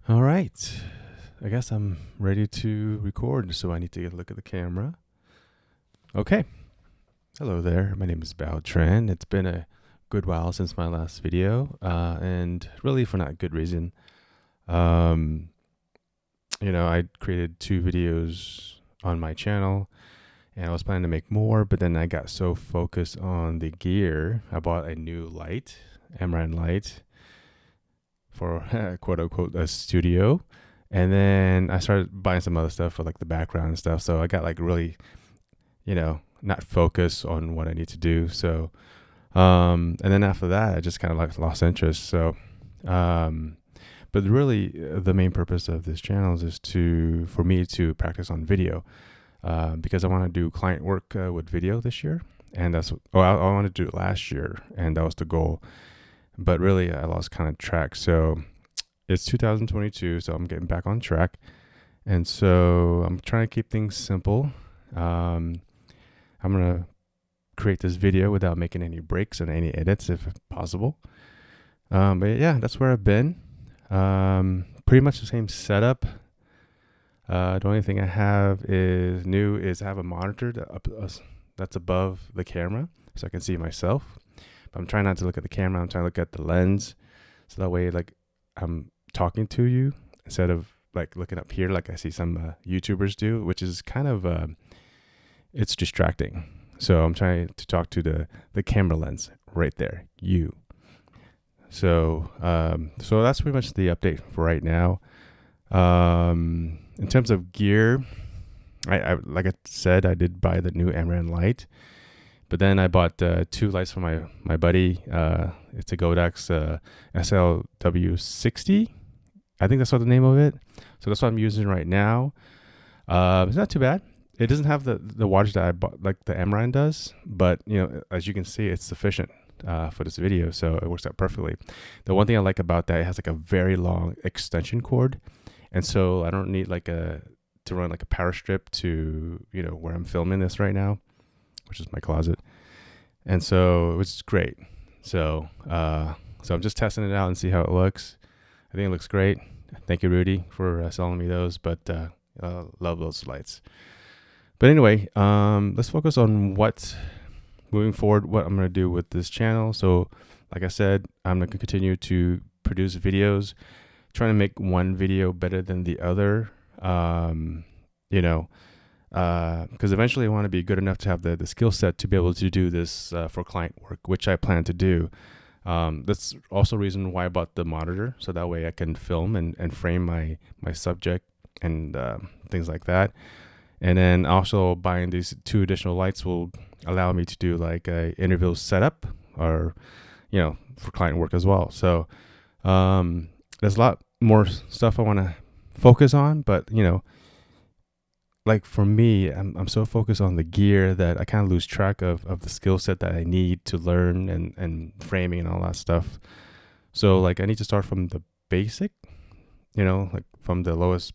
All right. I guess I'm ready to record, so I need to get a look at the camera. Okay. Hello there. My name is Bao Tran. It's been a good while since my last video, and really for not good reason. Um, I created 2 videos on my channel, and I was planning to make more, but then I got so focused on the gear. I bought a new light, Amaran light, for quote unquote a studio. And then I started buying some other stuff for like the background and stuff. So I got like really, not focused on what I need to do. So, and then after that, I just kind of like lost interest. So, um, but really the main purpose of this channel is for me to practice on video, because I want to do client work with video this year. And I wanted to do it last year, and that was the goal. But really, I lost kind of track. So it's 2022, so I'm getting back on track. And so I'm trying to keep things simple. I'm going to create this video without making any breaks and any edits if possible. But yeah, that's where I've been. Pretty much the same setup. The only thing I have is I have a monitor that's above the camera so I can see myself. But I'm trying not to look at the camera. I'm trying to look at the lens. So that way, like, I'm talking to you instead of like looking up here like I see some YouTubers do, which is kind of it's distracting. So I'm trying to talk to the camera lens right there, you. So that's pretty much the update for right now. In terms of gear, I like I said, I did buy the new Amaran light, but then I bought 2 lights for my buddy. It's a Godox SLW60. I think that's what the name of it. So that's what I'm using right now. It's not too bad. It doesn't have the wattage that I bought, like the Amaran does, but as you can see, it's sufficient for this video, so it works out perfectly. The one thing I like about that, it has like a very long extension cord, and so I don't need to run like a power strip to where I'm filming this right now, which is my closet, and so it's great. So I'm just testing it out and see how it looks. I think it looks great. Thank you, Rudy, for selling me those, but love those lights. But anyway, let's focus on moving forward, what I'm going to do with this channel. So like I said, I'm going to continue to produce videos, trying to make one video better than the other, because eventually I want to be good enough to have the skill set to be able to do this for client work, which I plan to do. That's also the reason why I bought the monitor, so that way I can film and frame my subject and things like that. And then also buying these 2 additional lights will allow me to do like a interview setup or, for client work as well. So there's a lot more stuff I want to focus on, but like for me, I'm so focused on the gear that I kind of lose track of the skill set that I need to learn and framing and all that stuff. So like I need to start from the basic, like from the lowest,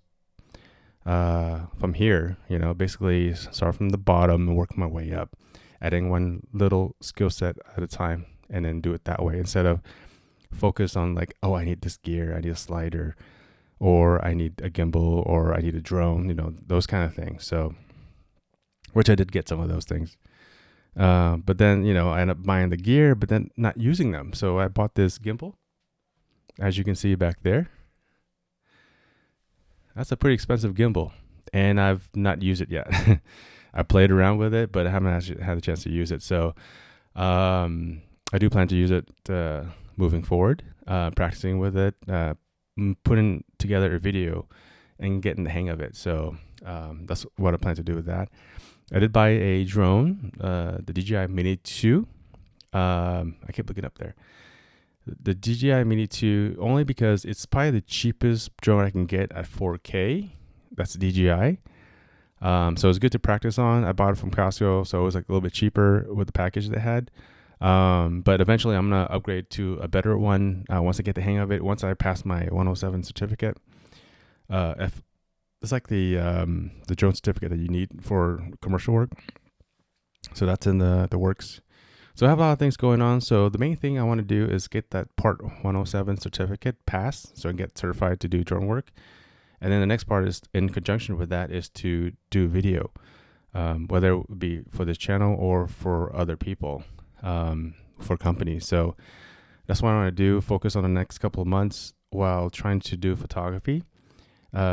from here, basically start from the bottom and work my way up, adding one little skill set at a time, and then do it that way instead of focus on like, oh, I need this gear, I need a slider, or I need a gimbal, or I need a drone, those kind of things. So, which I did get some of those things. But then, I ended up buying the gear, but then not using them. So I bought this gimbal, as you can see back there. That's a pretty expensive gimbal, and I've not used it yet. I played around with it, but I haven't actually had a chance to use it. So I do plan to use it moving forward, practicing with it, putting together a video and getting the hang of it. So that's what I plan to do with that. I did buy a drone, the DJI Mini 2. I kept looking up there. The DJI Mini 2, only because it's probably the cheapest drone I can get at 4K. That's DJI. So it's good to practice on. I bought it from Costco, so it was like a little bit cheaper with the package they had. But eventually I'm going to upgrade to a better one once I get the hang of it, once I pass my 107 certificate. It's like the drone certificate that you need for commercial work. So that's in the works. So I have a lot of things going on. So the main thing I want to do is get that Part 107 certificate passed, so I can get certified to do drone work. And then the next part is, in conjunction with that, is to do video, whether it be for this channel or for other people, for companies. So that's what I want to do. Focus on the next couple of months while trying to do photography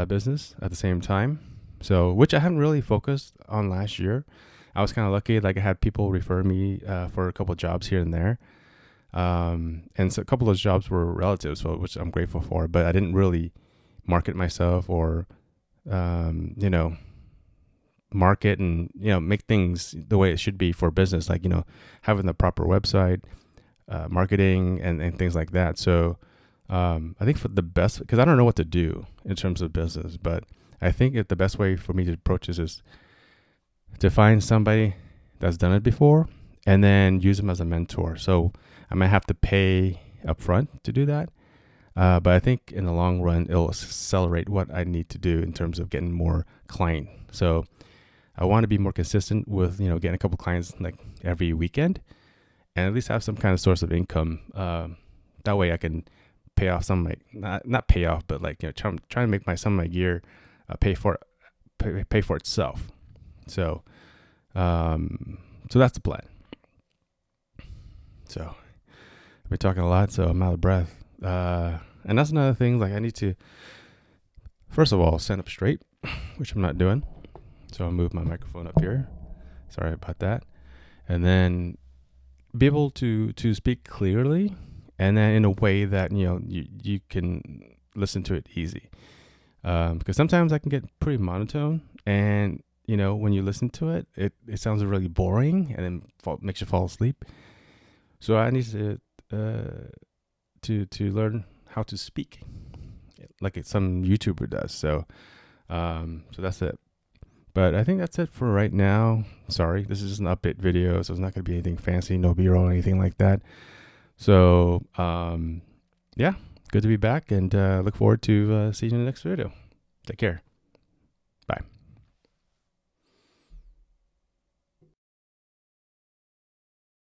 business at the same time. So, which I haven't really focused on last year. I was kind of lucky, like I had people refer me for a couple of jobs here and there. And so a couple of those jobs were relatives, so which I'm grateful for, but I didn't really market myself or, market and, make things the way it should be for business, like, having the proper website, marketing and things like that. So, I think for the best, because I don't know what to do in terms of business, but I think the best way for me to approach this is to find somebody that's done it before and then use them as a mentor. So I might have to pay upfront to do that. But I think in the long run, it'll accelerate what I need to do in terms of getting more client. So I want to be more consistent with, getting a couple clients like every weekend and at least have some kind of source of income. That way I can pay off some, like, not pay off, but like, trying to make some of my gear pay for itself. So, so that's the plan. So I've been talking a lot, so I'm out of breath. And that's another thing, like I need to, first of all, stand up straight, which I'm not doing. So I'll move my microphone up here. Sorry about that. And then be able to speak clearly and then in a way that, you can listen to it easy. Because sometimes I can get pretty monotone and, when you listen to it, it sounds really boring and then makes you fall asleep. So I need to learn how to speak like some YouTuber does. So that's it. But I think that's it for right now. Sorry, this is just an update video, so it's not going to be anything fancy, no B-roll or anything like that. So, yeah, good to be back and look forward to seeing you in the next video. Take care.